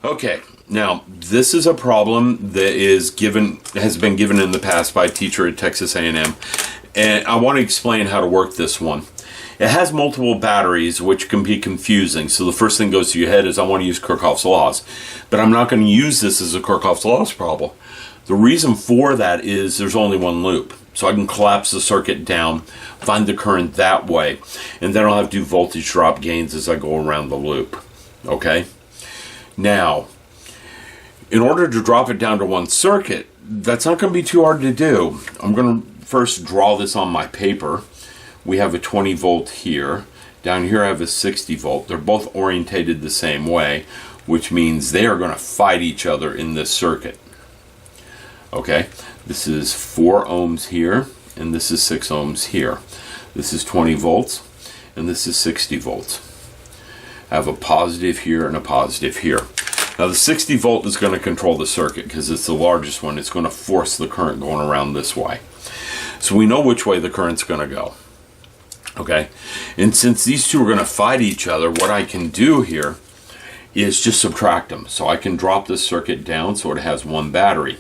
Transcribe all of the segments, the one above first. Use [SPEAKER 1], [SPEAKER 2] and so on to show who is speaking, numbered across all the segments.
[SPEAKER 1] Okay, now this is a problem that has been given in the past by a teacher at Texas A&M, and I want to explain how to work this one. It has multiple batteries, which can be confusing. So the first thing that goes to your head is I want to use Kirchhoff's laws, but I'm not going to use this as a Kirchhoff's laws problem. The reason for that is there's only one loop. So I can collapse the circuit down, find the current that way, and then I'll have to do voltage drop gains as I go around the loop. Okay? Now, in order to drop it down to one circuit, that's not going to be too hard to do. I'm going to first draw this on my paper. We have a 20 volt here. Down here I have a 60 volt. They're both orientated the same way, which means they are going to fight each other in this circuit. Okay, this is 4 ohms here, and this is 6 ohms here. This is 20 volts, and this is 60 volts. I have a positive here and a positive here. Now the 60 volt is going to control the circuit because it's the largest one. It's going to force the current going around this way. So we know which way the current's going to go. Okay, and since these two are going to fight each other, what I can do here is just subtract them. So I can drop this circuit down so it has one battery.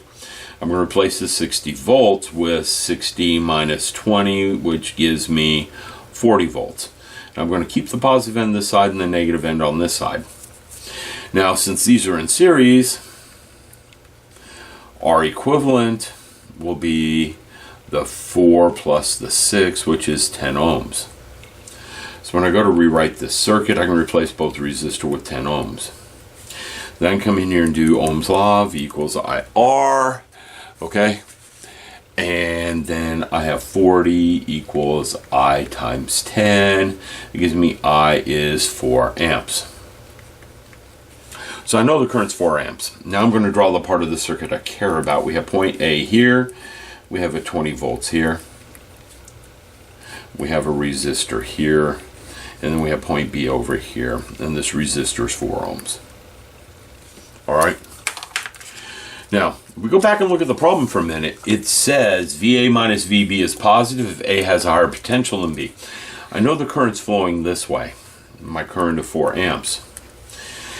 [SPEAKER 1] I'm going to replace the 60 volts with 60 minus 20, which gives me 40 volts. I'm going to keep the positive end this side and the negative end on this side. Now, since these are in series, our equivalent will be the 4 plus the 6, which is 10 ohms. So when I go to rewrite this circuit, I can replace both resistor with 10 ohms. Then come in here and do Ohm's law, V equals IR, okay? And then I have 40 equals I times 10. It gives me I is 4 amps. So I know the current's 4 amps. Now I'm going to draw the part of the circuit I care about. We have point A here. We have a 20 volts here. We have a resistor here. And then we have point B over here. And this resistor is 4 ohms. Alright. Now, if we go back and look at the problem for a minute, it says VA minus VB is positive if A has a higher potential than B. I know the current's flowing this way. My current of 4 amps.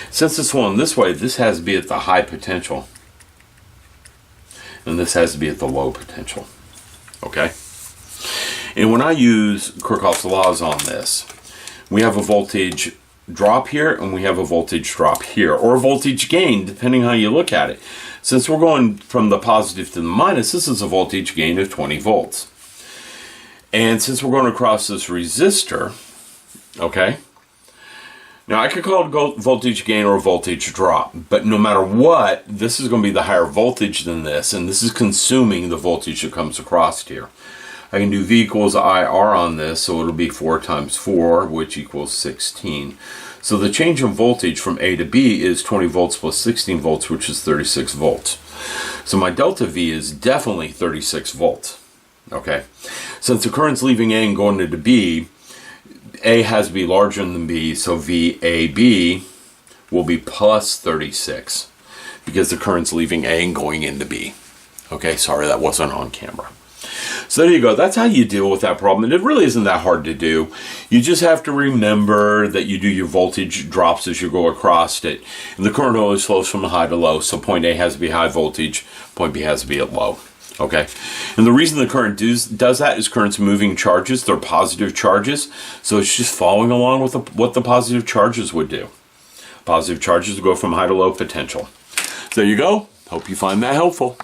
[SPEAKER 1] Since it's flowing this way, this has to be at the high potential. And this has to be at the low potential. Okay? And when I use Kirchhoff's laws on this, we have a voltage drop here and we have a voltage drop here, or a voltage gain, depending how you look at it. Since we're going from the positive to the minus, this is a voltage gain of 20 volts. And since we're going across this resistor, okay, now I could call it voltage gain or voltage drop, but no matter what, this is going to be the higher voltage than this, and this is consuming the voltage that comes across here. I can do V equals IR on this, so it'll be 4 times 4, which equals 16. So the change in voltage from A to B is 20 volts plus 16 volts, which is 36 volts. So my delta V is definitely 36 volts. Okay? Since the current's leaving A and going into B, A has to be larger than B, so VAB will be plus 36 because the current's leaving A and going into B. Okay, sorry that wasn't on camera. So there you go. That's how you deal with that problem. And it really isn't that hard to do. You just have to remember that you do your voltage drops as you go across it. And the current always flows from high to low. So point A has to be high voltage, point B has to be at low. Okay? And the reason the current does that is current's moving charges. They're positive charges. So it's just following along with what the positive charges would do. Positive charges would go from high to low potential. So there you go. Hope you find that helpful.